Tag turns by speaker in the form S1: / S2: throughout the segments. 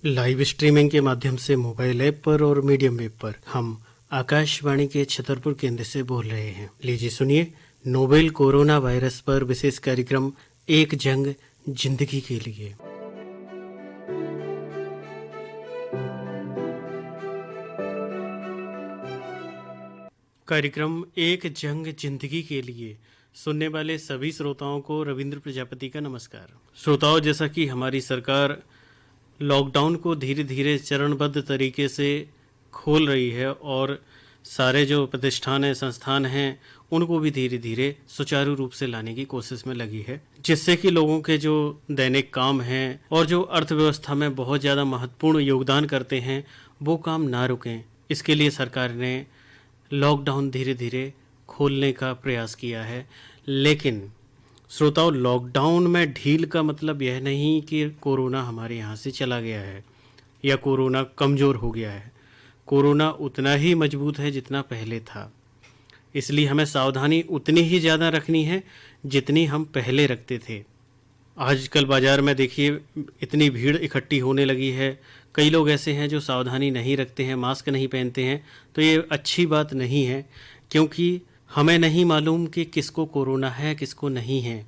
S1: Live streaming के माध्यम से मोबाइल ऐप पर और मीडियम वेब पर हम आकाशवाणी के छतरपुर केंद्र से बोल रहे हैं। लीजिए सुनिए नोवेल कोरोना वायरस पर विशेष कार्यक्रम एक जंग जिंदगी के लिए। कार्यक्रम एक जंग जिंदगी के लिए सुनने वाले सभी श्रोताओं को रविंद्र प्रजापति का नमस्कार। श्रोताओं, जैसा कि हमारी सरकार लॉकडाउन को धीरे धीरे चरणबद्ध तरीके से खोल रही है और सारे जो प्रतिष्ठान हैं, संस्थान हैं, उनको भी धीरे धीरे सुचारू रूप से लाने की कोशिश में लगी है, जिससे कि लोगों के जो दैनिक काम हैं और जो अर्थव्यवस्था में बहुत ज़्यादा महत्वपूर्ण योगदान करते हैं वो काम ना रुकें। इसके लिए सरकार ने लॉकडाउन धीरे धीरे खोलने का प्रयास किया है। लेकिन श्रोताओं, लॉकडाउन में ढील का मतलब यह नहीं कि कोरोना हमारे यहाँ से चला गया है या कोरोना कमज़ोर हो गया है। कोरोना उतना ही मजबूत है जितना पहले था, इसलिए हमें सावधानी उतनी ही ज़्यादा रखनी है जितनी हम पहले रखते थे। आजकल बाज़ार में देखिए इतनी भीड़ इकट्ठी होने लगी है। कई लोग ऐसे हैं जो सावधानी नहीं रखते हैं, मास्क नहीं पहनते हैं। तो ये अच्छी बात नहीं है, क्योंकि हमें नहीं मालूम कि किसको कोरोना है किसको नहीं है।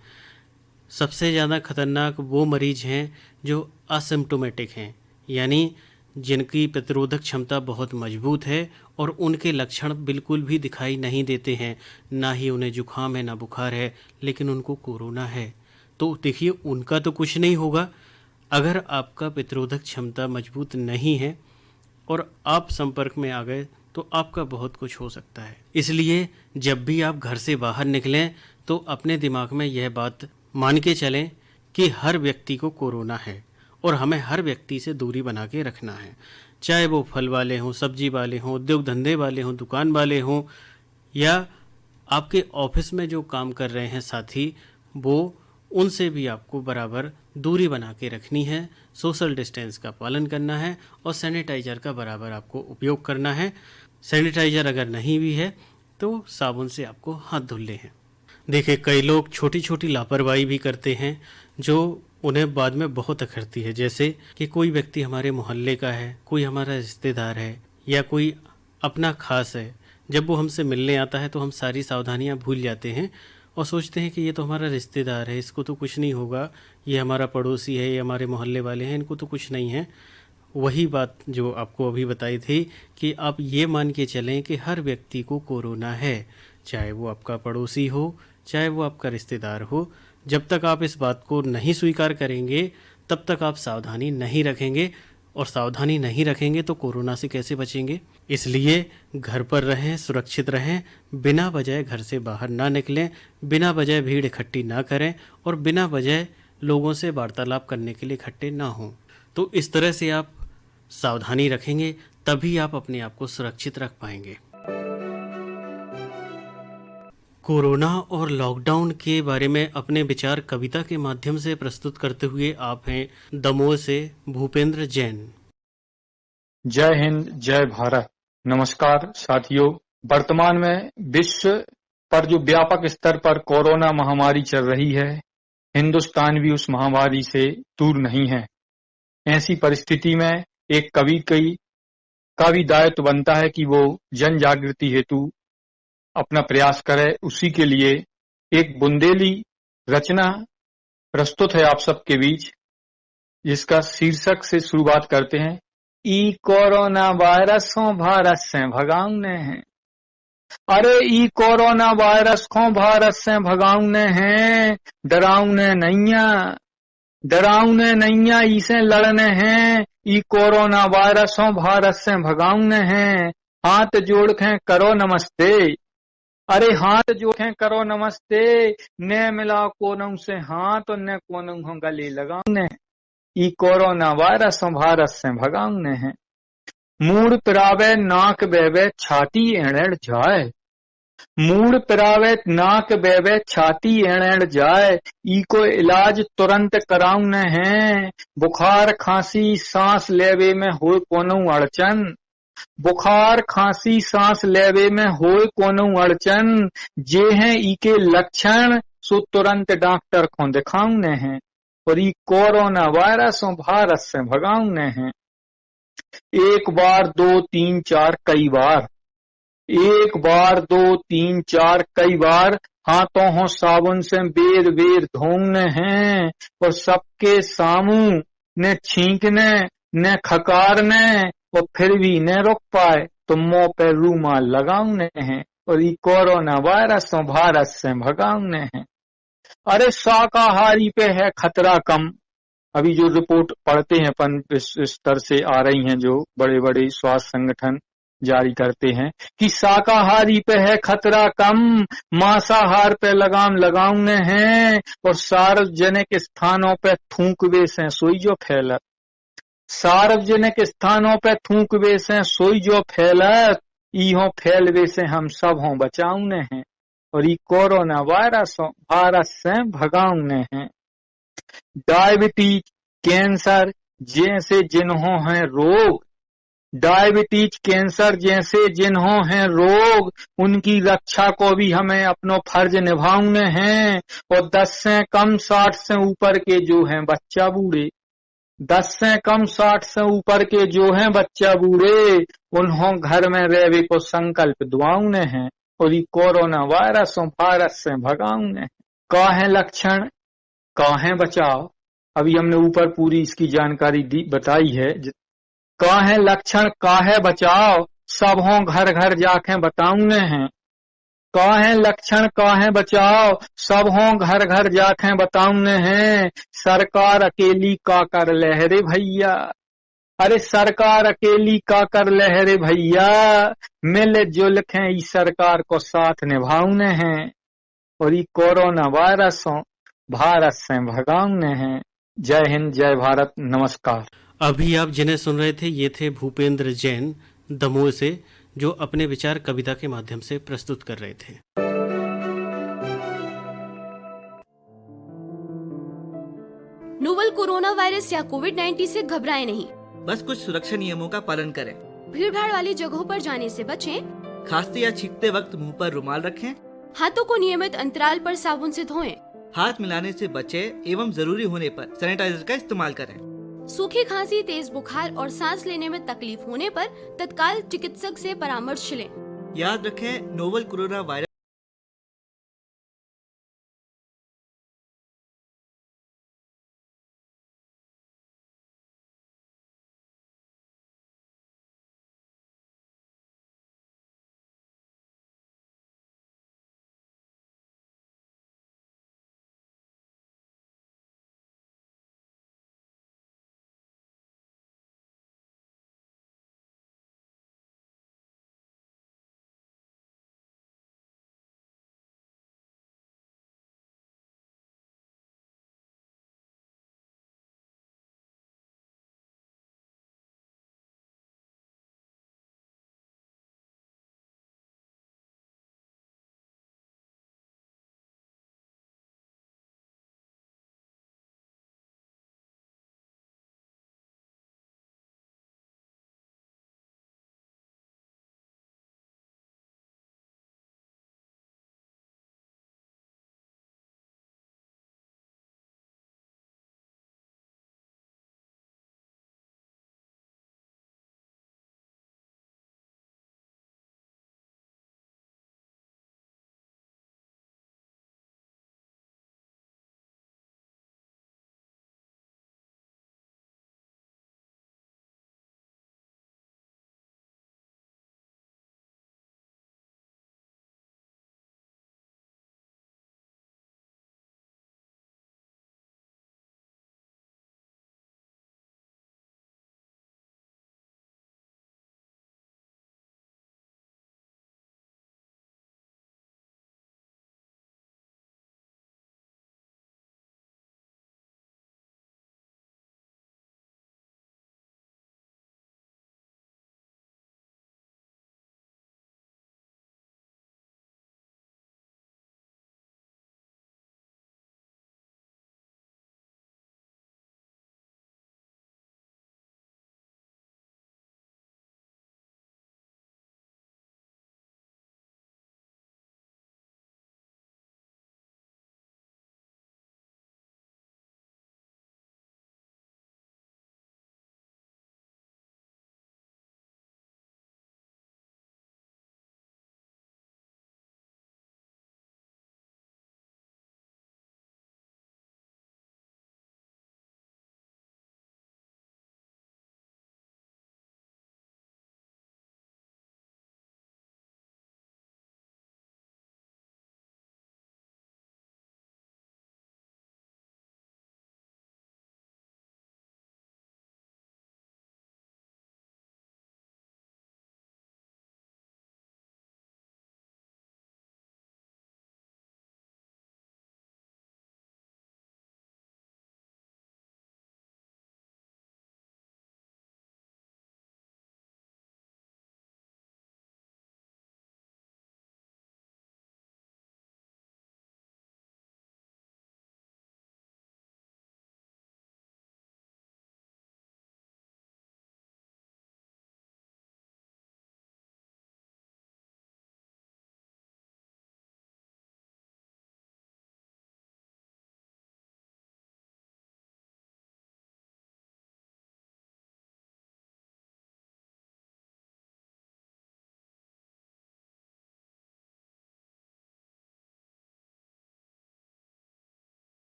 S1: सबसे ज़्यादा खतरनाक वो मरीज हैं जो असिम्प्टोमेटिक हैं, यानी जिनकी प्रतिरोधक क्षमता बहुत मजबूत है और उनके लक्षण बिल्कुल भी दिखाई नहीं देते हैं, ना ही उन्हें जुखाम है ना बुखार है, लेकिन उनको कोरोना है। तो देखिए उनका तो कुछ नहीं होगा। अगर आपका प्रतिरोधक क्षमता मजबूत नहीं है और आप संपर्क में आ गए तो आपका बहुत कुछ हो सकता है। इसलिए जब भी आप घर से बाहर निकलें तो अपने दिमाग में यह बात मान के चलें कि हर व्यक्ति को कोरोना है और हमें हर व्यक्ति से दूरी बना के रखना है, चाहे वो फल वाले हों, सब्जी वाले हों, उद्योग धंधे वाले हों, दुकान वाले हों, या आपके ऑफिस में जो काम कर रहे हैं साथी, वो उनसे भी आपको बराबर दूरी बना के रखनी है। सोशल डिस्टेंस का पालन करना है और सैनिटाइज़र का बराबर आपको उपयोग करना है। सैनिटाइज़र अगर नहीं भी है तो साबुन से आपको हाथ धुलने हैं। देखिए कई लोग छोटी छोटी लापरवाही भी करते हैं जो उन्हें बाद में बहुत अखरती है। जैसे कि कोई व्यक्ति हमारे मोहल्ले का है, कोई हमारा रिश्तेदार है या कोई अपना खास है, जब वो हमसे मिलने आता है तो हम सारी सावधानियां भूल जाते हैं और सोचते हैं कि ये तो हमारा रिश्तेदार है, इसको तो कुछ नहीं होगा, ये हमारा पड़ोसी है, ये हमारे मोहल्ले वाले हैं, इनको तो कुछ नहीं है। वही बात जो आपको अभी बताई थी कि आप ये मान के चलें कि हर व्यक्ति को कोरोना है, चाहे वो आपका पड़ोसी हो, चाहे वो आपका रिश्तेदार हो। जब तक आप इस बात को नहीं स्वीकार करेंगे तब तक आप सावधानी नहीं रखेंगे, और सावधानी नहीं रखेंगे तो कोरोना से कैसे बचेंगे। इसलिए घर पर रहें, सुरक्षित रहें, बिना वजह घर से बाहर ना निकलें, बिना वजह भीड़ इकट्ठी ना करें और बिना वजह लोगों से वार्तालाप करने के लिए इकट्ठे ना हों। तो इस तरह से आप सावधानी रखेंगे तभी आप अपने आप को सुरक्षित रख पाएंगे। कोरोना और लॉकडाउन के बारे में अपने विचार कविता के माध्यम से प्रस्तुत करते हुए आप हैं दमोह से भूपेंद्र जैन।
S2: जय हिंद, जय भारत। नमस्कार साथियों, वर्तमान में विश्व पर जो व्यापक स्तर पर कोरोना महामारी चल रही है, हिंदुस्तान भी उस महामारी से दूर नहीं है। ऐसी परिस्थिति में एक कवि का भी दायित्व बनता है कि वो जन जागृति हेतु अपना प्रयास करे। उसी के लिए एक बुंदेली रचना प्रस्तुत है आप सबके बीच, जिसका शीर्षक से शुरुआत करते हैं। ई कोरोना वायरस को भारत से भगाउने हैं। अरे ई कोरोना वायरस को भारत से भगाउने हैं, डराउने नैया इसे लड़ने हैं। ई कोरोना वायरस को भारत से भगाउने हैं। हाथ जोड़ के करो नमस्ते, अरे हाथ जोड़े करो नमस्ते, ने मिला कोनों से हाथ और ने कोनों को गले लगाउने। ई कोरोना वायरस भारत से भगाउने हैं। मूड पिरावे नाक बेवे छाती एड़ जाए, मूड पिरावे नाक बेवे छाती एड़ जाए। ई को इलाज तुरंत कराउने हैं। बुखार खांसी सांस लेवे में हो कोनों अड़चन, बुखार खांसी सांस लेवे में होए कोनो अड़चन। जे हैं इके लक्षण सो तुरंत डॉक्टर को दिखाउने हैं और ई कोरोना वायरस भारत से भगाउने हैं। एक बार, दो, तीन, चार, कई बार। एक बार, दो, तीन, चार, कई बार हाथों हो साबुन से बेर बेर धोने हैं, और सबके सामू ने छींकने ने खकारने, और फिर भी न रुक पाए तो मुंह पे रूमाल लगाउने हैं, और ये कोरोना वायरस तो भारत से भगाउने हैं। अरे शाकाहारी पे है खतरा कम। अभी जो रिपोर्ट पढ़ते हैं अपन इस स्तर से आ रही हैं, जो बड़े बड़े स्वास्थ्य संगठन जारी करते हैं कि शाकाहारी पे है खतरा कम, मांसाहार पे लगाम लगाउने हैं, और सार्वजनिक स्थानों पे थूकवे से सोई जो फैलत। सार्वजनिक स्थानों पे थूकवे से सोई जो फैलत, इहो फैलवे से हम सब हों बचाउने हैं, और ये कोरोना वायरस भारत से भगाउने हैं। डायबिटीज, कैंसर जैसे जिन्हों हैं रोग, डायबिटीज, कैंसर जैसे जिन्हों हैं रोग, उनकी रक्षा को भी हमें अपनो फर्ज निभाउने हैं। और 10 से कम 60 से ऊपर के जो हैं बच्चा बूढ़े, 10 से कम 60 से ऊपर के जो हैं बच्चा बूढ़े, उन्हों घर में रहवे को संकल्प दुआउने हैं, और ये कोरोना वायरस भारत से भगाउने हैं। का है लक्षण, का है बचाव, अभी हमने ऊपर पूरी इसकी जानकारी दी बताई है। का है लक्षण, का है बचाव, सब हों घर घर जाके बताउने हैं। का है लक्षण, का है बचाव, सब हों घर घर जाके बताउने हैं। सरकार अकेली का कर लहरे भैया, अरे सरकार अकेली का कर लहरे भैया, मिल जुल के इस सरकार को साथ निभाउने हैं, और ये कोरोना वायरस भारत से भगाउने हैं। जय हिंद, जय भारत, नमस्कार।
S1: अभी आप जिन्हें सुन रहे थे ये थे भूपेंद्र जैन दमोह से, जो अपने विचार कविता के माध्यम से प्रस्तुत कर रहे थे।
S3: नोवल कोरोना वायरस या कोविड-19 से घबराएं नहीं,
S4: बस कुछ सुरक्षा नियमों का पालन करें।
S3: भीड़ भाड़ वाली जगहों पर जाने से बचें,
S4: खांसते या छींकते वक्त मुंह पर रुमाल रखें,
S3: हाथों को नियमित अंतराल पर साबुन से धोएं,
S4: हाथ मिलाने से बचें एवं जरूरी होने पर सैनिटाइजर का इस्तेमाल करें।
S3: सूखी खांसी, तेज बुखार और सांस लेने में तकलीफ होने पर तत्काल चिकित्सक से परामर्श लें।
S4: याद रखें, नोवल कोरोना वायरस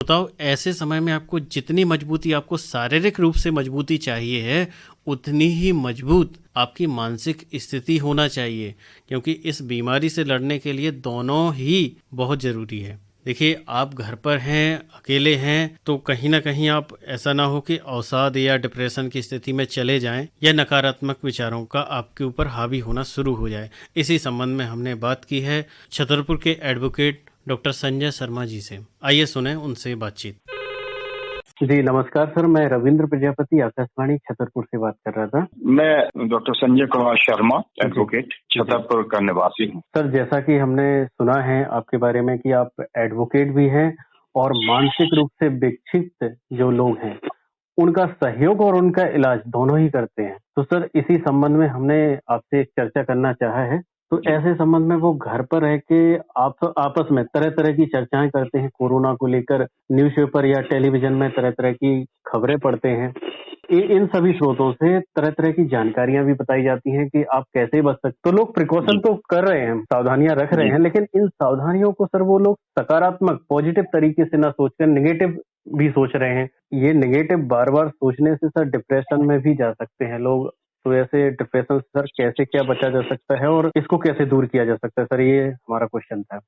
S1: बताओ, ऐसे समय में आपको जितनी मजबूती, आपको शारीरिक रूप से मजबूती चाहिए है, उतनी ही मजबूत आपकी मानसिक स्थिति होना चाहिए, क्योंकि इस बीमारी से लड़ने के लिए दोनों ही बहुत जरूरी है। देखिए, आप घर पर हैं, अकेले हैं, तो कहीं ना कहीं आप ऐसा ना हो कि अवसाद या डिप्रेशन की स्थिति में चले जाएं या नकारात्मक विचारों का आपके ऊपर हावी होना शुरू हो जाए। इसी संबंध में हमने बात की है छतरपुर के एडवोकेट डॉक्टर संजय शर्मा जी से। आइए सुने उनसे बातचीत।
S5: जी नमस्कार सर, मैं रविंद्र प्रजापति आकाशवाणी छतरपुर से बात कर रहा था।
S6: मैं डॉक्टर संजय कुमार शर्मा, एडवोकेट, छतरपुर का निवासी हूँ।
S5: सर, जैसा कि हमने सुना है आपके बारे में कि आप एडवोकेट भी हैं और मानसिक रूप से विक्षिप्त जो लोग हैं उनका सहयोग और उनका इलाज दोनों ही करते हैं। तो सर, इसी संबंध में हमने आपसे एक चर्चा करना चाहा है। तो ऐसे संबंध में वो घर पर रह के आप आपस में तरह तरह की चर्चाएं करते हैं, कोरोना को लेकर न्यूज़पेपर या टेलीविजन में तरह तरह की खबरें पढ़ते हैं। इन सभी स्रोतों से तरह तरह की जानकारियां भी बताई जाती हैं कि आप कैसे बच सकते। तो लोग प्रिकॉशन तो कर रहे हैं, सावधानियां रख रहे हैं, लेकिन इन सावधानियों को सर वो लोग सकारात्मक पॉजिटिव तरीके से ना सोचकर नेगेटिव भी सोच रहे हैं। ये नेगेटिव बार बार सोचने से सर डिप्रेशन में भी जा सकते हैं लोग। तो ऐसे डिप्रेशन से सर कैसे क्या बचा जा सकता है और इसको कैसे दूर किया जा सकता है, सर ये हमारा क्वेश्चन था।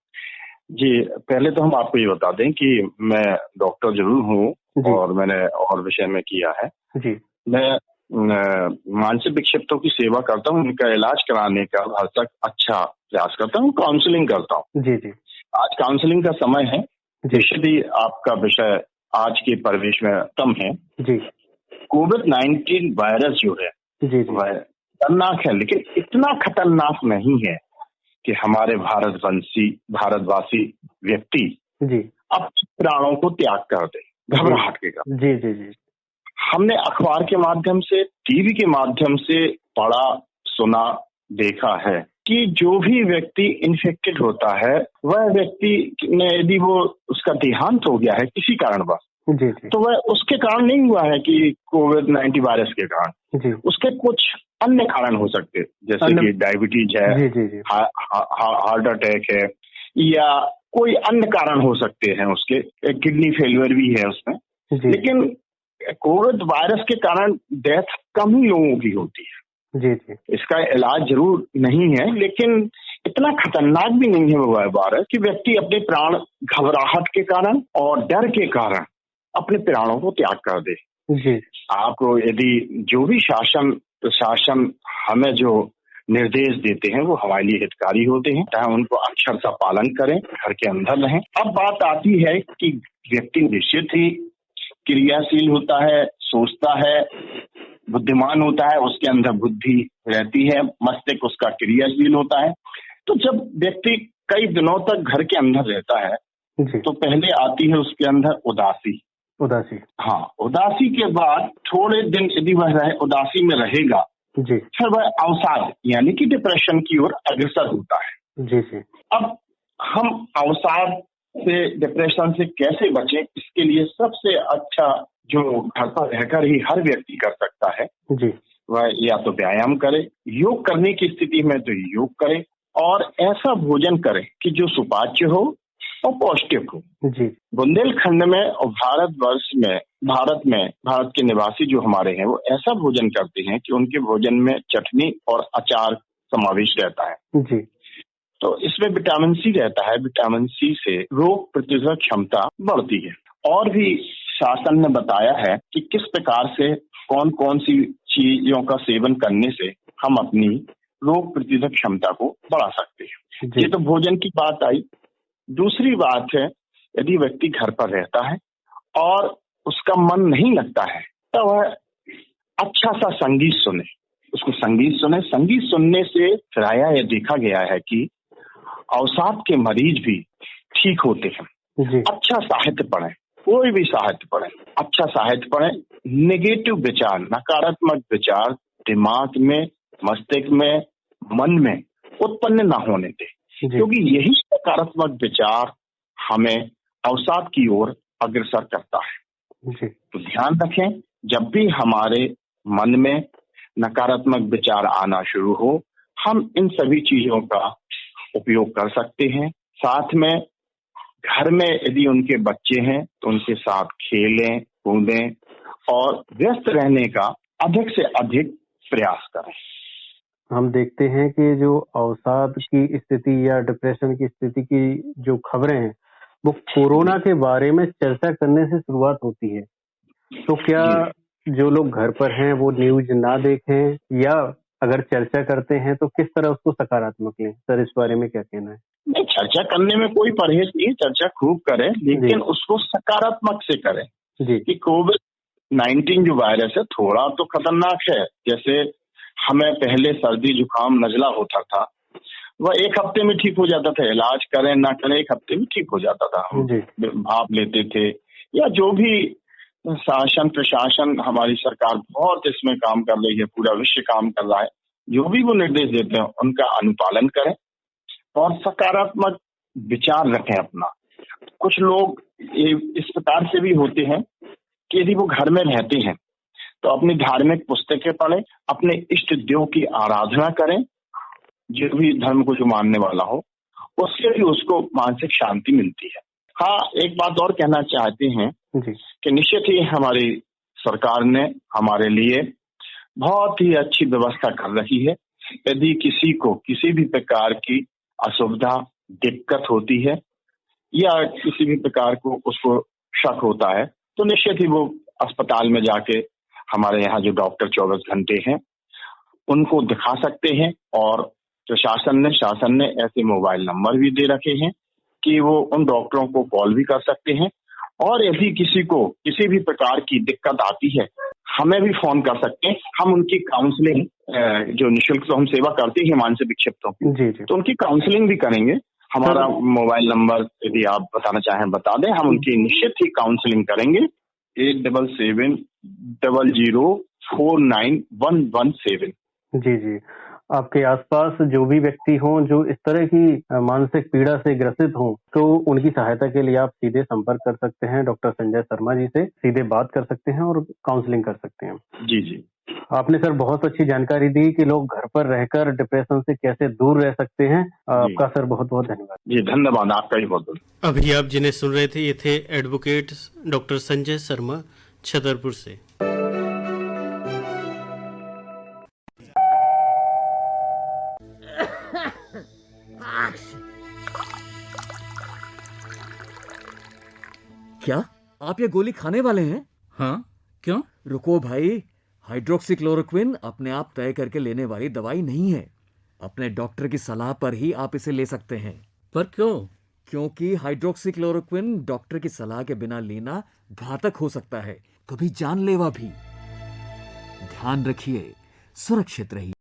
S6: जी, पहले तो हम आपको ये बता दें कि मैं डॉक्टर जरूर हूँ और मैंने और विषय में किया है
S5: जी।
S6: मैं मानसिक विक्षिप्तों की सेवा करता हूँ, उनका इलाज कराने का हद तक अच्छा प्रयास करता हूँ, काउंसलिंग करता हूँ।
S5: जी जी।
S6: आज काउंसलिंग का समय है। यदि आपका विषय आज के परिवेश में कम है
S5: जी।
S6: कोविड-19 वायरस जो है
S5: जी
S6: वह खतरनाक है, लेकिन इतना खतरनाक नहीं है कि हमारे भारतवासी व्यक्ति
S5: जी
S6: अब प्राणों को त्याग कर दे घबराहट के कारण।
S5: जी जी जी।
S6: हमने अखबार के माध्यम से, टीवी के माध्यम से पढ़ा, सुना, देखा है कि जो भी व्यक्ति इन्फेक्टेड होता है वह व्यक्ति ने यदि वो उसका देहांत हो गया है किसी कारणवश,
S5: जी जी।
S6: तो वह उसके कारण नहीं हुआ है कि कोविड-19 वायरस के कारण,
S5: जी।
S6: उसके कुछ अन्य कारण हो सकते हैं, जैसे कि डायबिटीज है,
S5: जी जी जी।
S6: हार्ट अटैक है, या कोई अन्य कारण हो सकते हैं, उसके किडनी फेलियर भी है उसमें। लेकिन कोविड वायरस के कारण डेथ कम ही लोगों की होती है।
S5: जी जी।
S6: इसका इलाज जरूर नहीं है, लेकिन इतना खतरनाक भी नहीं है वो वायरस कि व्यक्ति अपने प्राण घबराहट के कारण और डर के कारण अपने प्राणों को त्याग कर दे।
S5: जी।
S6: आपको यदि जो भी प्रशासन हमें जो निर्देश देते हैं वो हमारे लिए हितकारी होते हैं, चाहे उनको अक्षर सा पालन करें, घर के अंदर रहें। अब बात आती है कि व्यक्ति निश्चित ही क्रियाशील होता है, सोचता है, बुद्धिमान होता है, उसके अंदर बुद्धि रहती है, मस्तिष्क उसका क्रियाशील होता है। तो जब व्यक्ति कई दिनों तक घर के अंदर रहता है तो पहले आती है उसके अंदर उदासी। हाँ, उदासी के बाद थोड़े दिन यदि वह उदासी में रहेगा
S5: जी,
S6: फिर वह अवसाद यानी कि डिप्रेशन की ओर अग्रसर होता है।
S5: जी जी।
S6: अब हम अवसाद से, डिप्रेशन से कैसे बचें, इसके लिए सबसे अच्छा जो घर पर रहकर ही हर व्यक्ति कर सकता है
S5: जी,
S6: वह या तो व्यायाम करे, योग करने की स्थिति में तो योग करे, और ऐसा भोजन करे कि जो सुपाच्य हो और पौष्टिक हो।
S5: जी।
S6: बुंदेलखंड में और भारत के निवासी जो हमारे हैं वो ऐसा भोजन करते हैं कि उनके भोजन में चटनी और अचार समावेश रहता है।
S5: जी।
S6: तो इसमें विटामिन सी रहता है। विटामिन सी से रोग प्रतिरोधक क्षमता बढ़ती है। और भी शासन ने बताया है कि किस प्रकार से कौन कौन सी चीजों का सेवन करने से हम अपनी रोग प्रतिरोधक क्षमता को बढ़ा सकते हैं। ये तो भोजन की बात आई। दूसरी बात है, यदि व्यक्ति घर पर रहता है और उसका मन नहीं लगता है तो वह अच्छा सा संगीत सुने, उसको संगीत सुने। संगीत सुनने से प्रायः यह देखा गया है कि अवसाद के मरीज भी ठीक होते हैं। अच्छा साहित्य पढ़ें, कोई भी साहित्य पढ़ें, अच्छा साहित्य पढ़ें। नेगेटिव विचार, नकारात्मक विचार दिमाग में, मस्तिष्क में, मन में उत्पन्न ना होने दें, क्योंकि यही नकारात्मक विचार हमें अवसाद की ओर अग्रसर करता है। तो ध्यान रखें, जब भी हमारे मन में नकारात्मक विचार आना शुरू हो, हम इन सभी चीजों का उपयोग कर सकते हैं। साथ में घर में यदि उनके बच्चे हैं तो उनके साथ खेलें कूदें और व्यस्त रहने का अधिक से अधिक प्रयास करें।
S5: हम देखते हैं कि जो अवसाद की स्थिति या डिप्रेशन की स्थिति की जो खबरें हैं वो कोरोना के बारे में चर्चा करने से शुरुआत होती है। तो क्या जो लोग घर पर हैं वो न्यूज ना देखें, या अगर चर्चा करते हैं तो किस तरह उसको सकारात्मक लें? सर, इस बारे में क्या कहना है?
S6: नहीं, चर्चा करने में कोई परहेज नहीं, चर्चा खूब करें, लेकिन उसको सकारात्मक से करें
S5: जी
S6: कि कोविड-19 जो वायरस है थोड़ा तो खतरनाक है। जैसे हमें पहले सर्दी जुकाम नजला होता था, वह 1 हफ्ते में ठीक हो जाता था। इलाज करें ना करें 1 हफ्ते में ठीक हो जाता था। हम
S5: जी
S6: भाप लेते थे या जो भी शासन प्रशासन हमारी सरकार बहुत इसमें काम कर रही है, पूरा विश्व काम कर रहा है। जो भी वो निर्देश देते हैं उनका अनुपालन करें और सकारात्मक विचार रखें अपना। कुछ लोग इस प्रकार से भी होते हैं कि यदि वो घर में रहते हैं तो अपनी धार्मिक पुस्तकें पढ़ें, अपने इष्ट देव की आराधना करें, जो भी धर्म को जो मानने वाला हो, उससे भी उसको मानसिक शांति मिलती है। हाँ, एक बात और कहना चाहते हैं
S5: जी
S6: कि निश्चित ही हमारी सरकार ने हमारे लिए बहुत ही अच्छी व्यवस्था कर रही है। यदि किसी को किसी भी प्रकार की असुविधा दिक्कत होती है या किसी भी प्रकार को उसको शक होता है तो निश्चित ही वो अस्पताल में जाके हमारे यहाँ जो डॉक्टर 24 घंटे हैं उनको दिखा सकते हैं। और शासन ने ऐसे मोबाइल नंबर भी दे रखे हैं कि वो उन डॉक्टरों को कॉल भी कर सकते हैं। और यदि किसी को किसी भी प्रकार की दिक्कत आती है हमें भी फोन कर सकते हैं। हम उनकी काउंसलिंग जो निःशुल्क तो हम सेवा करते हैं मानसिक विक्षिप्तों की,
S5: जी जी
S6: तो उनकी काउंसलिंग भी करेंगे। हमारा मोबाइल नंबर यदि आप बताना चाहें बता दें, हम उनकी निश्चित ही काउंसलिंग करेंगे। 8770491117।
S5: जी जी आपके आसपास जो भी व्यक्ति हों जो इस तरह की मानसिक पीड़ा से ग्रसित हों, तो उनकी सहायता के लिए आप सीधे संपर्क कर सकते हैं। डॉक्टर संजय शर्मा जी से सीधे बात कर सकते हैं और काउंसलिंग कर सकते हैं।
S6: जी जी
S5: आपने सर बहुत अच्छी जानकारी दी कि लोग घर पर रहकर डिप्रेशन से कैसे दूर रह सकते हैं। आपका सर बहुत बहुत धन्यवाद।
S6: जी धन्यवाद, आपका ही बहुत बहुत।
S1: अभी आप जिन्हें सुन रहे थे ये थे एडवोकेट डॉक्टर संजय शर्मा छतरपुर से।
S7: क्या आप ये गोली खाने वाले हैं?
S8: हाँ, क्यों?
S7: रुको भाई, हाइड्रोक्सीक्लोरोक्विन अपने आप तय करके लेने वाली दवाई नहीं है। अपने डॉक्टर की सलाह पर ही आप इसे ले सकते हैं।
S8: पर क्यों?
S7: क्योंकि हाइड्रोक्सीक्लोरोक्विन डॉक्टर की सलाह के बिना लेना घातक हो सकता है, कभी जानलेवा भी। ध्यान रखिए, सुरक्षित रहिए।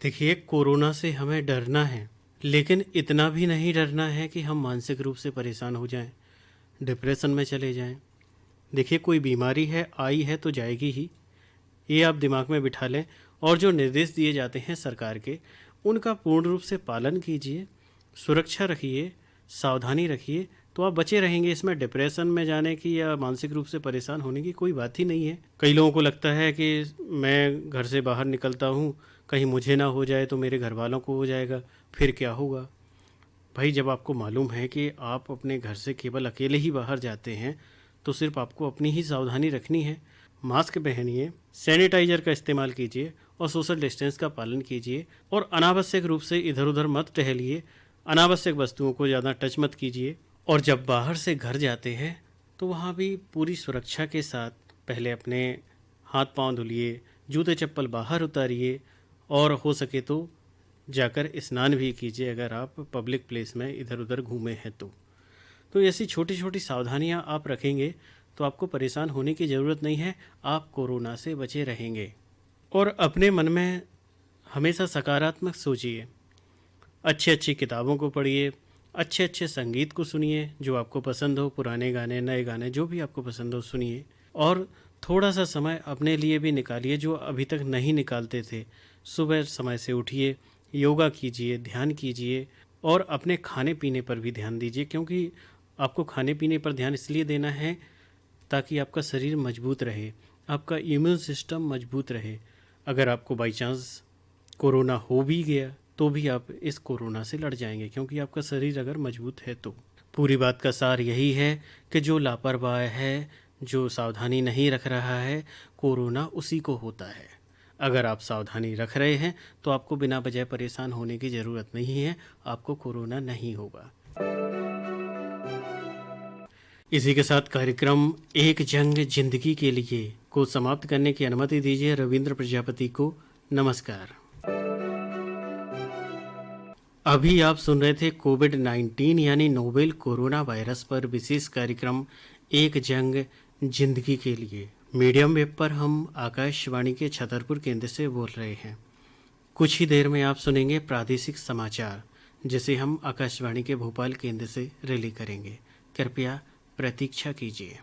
S1: देखिए, कोरोना से हमें डरना है, लेकिन इतना भी नहीं डरना है कि हम मानसिक रूप से परेशान हो जाएं, डिप्रेशन में चले जाएं। देखिए, कोई बीमारी है, आई है तो जाएगी ही, ये आप दिमाग में बिठा लें। और जो निर्देश दिए जाते हैं सरकार के, उनका पूर्ण रूप से पालन कीजिए, सुरक्षा रखिए, सावधानी रखिए, तो आप बचे रहेंगे। इसमें डिप्रेशन में जाने की या मानसिक रूप से परेशान होने की कोई बात ही नहीं है। कई लोगों को लगता है कि मैं घर से बाहर निकलता हूँ, कहीं मुझे ना हो जाए तो मेरे घर वालों को हो जाएगा, फिर क्या होगा। भाई, जब आपको मालूम है कि आप अपने घर से केवल अकेले ही बाहर जाते हैं, तो सिर्फ आपको अपनी ही सावधानी रखनी है। मास्क पहनिए, सैनिटाइजर का इस्तेमाल कीजिए और सोशल डिस्टेंस का पालन कीजिए। और अनावश्यक रूप से इधर उधर मत टहलिए, अनावश्यक वस्तुओं को ज़्यादा टच मत कीजिए। और जब बाहर से घर जाते हैं तो वहाँ भी पूरी सुरक्षा के साथ पहले अपने हाथ पांव धुलिए, जूते चप्पल बाहर उतारिए और हो सके तो जाकर स्नान भी कीजिए अगर आप पब्लिक प्लेस में इधर उधर घूमे हैं तो ऐसी छोटी छोटी सावधानियां आप रखेंगे तो आपको परेशान होने की ज़रूरत नहीं है, आप कोरोना से बचे रहेंगे। और अपने मन में हमेशा सकारात्मक सोचिए, अच्छी अच्छी किताबों को पढ़िए, अच्छे अच्छे संगीत को सुनिए जो आपको पसंद हो, पुराने गाने, नए गाने, जो भी आपको पसंद हो सुनिए। और थोड़ा सा समय अपने लिए भी निकालिए जो अभी तक नहीं निकालते थे। सुबह समय से उठिए, योगा कीजिए, ध्यान कीजिए और अपने खाने पीने पर भी ध्यान दीजिए, क्योंकि आपको खाने पीने पर ध्यान इसलिए देना है ताकि आपका शरीर मजबूत रहे, आपका इम्यून सिस्टम मजबूत रहे। अगर आपको बाई चांस कोरोना हो भी गया तो भी आप इस कोरोना से लड़ जाएंगे, क्योंकि आपका शरीर अगर मजबूत है तो। पूरी बात का सार यही है कि जो लापरवाह है, जो सावधानी नहीं रख रहा है, कोरोना उसी को होता है। अगर आप सावधानी रख रहे हैं तो आपको बिना वजह परेशान होने की ज़रूरत नहीं है, आपको कोरोना नहीं होगा। इसी के साथ कार्यक्रम एक जंग जिंदगी के लिए को समाप्त करने की अनुमति दीजिए रविंद्र प्रजापति को। नमस्कार। अभी आप सुन रहे थे कोविड-19 यानी नोवेल कोरोना वायरस पर विशेष कार्यक्रम एक जंग जिंदगी के लिए। मीडियम वेब पर हम आकाशवाणी के छतरपुर केंद्र से बोल रहे हैं। कुछ ही देर में आप सुनेंगे प्रादेशिक समाचार, जिसे हम आकाशवाणी के भोपाल केंद्र से रिले करेंगे। कृपया प्रतीक्षा कीजिए।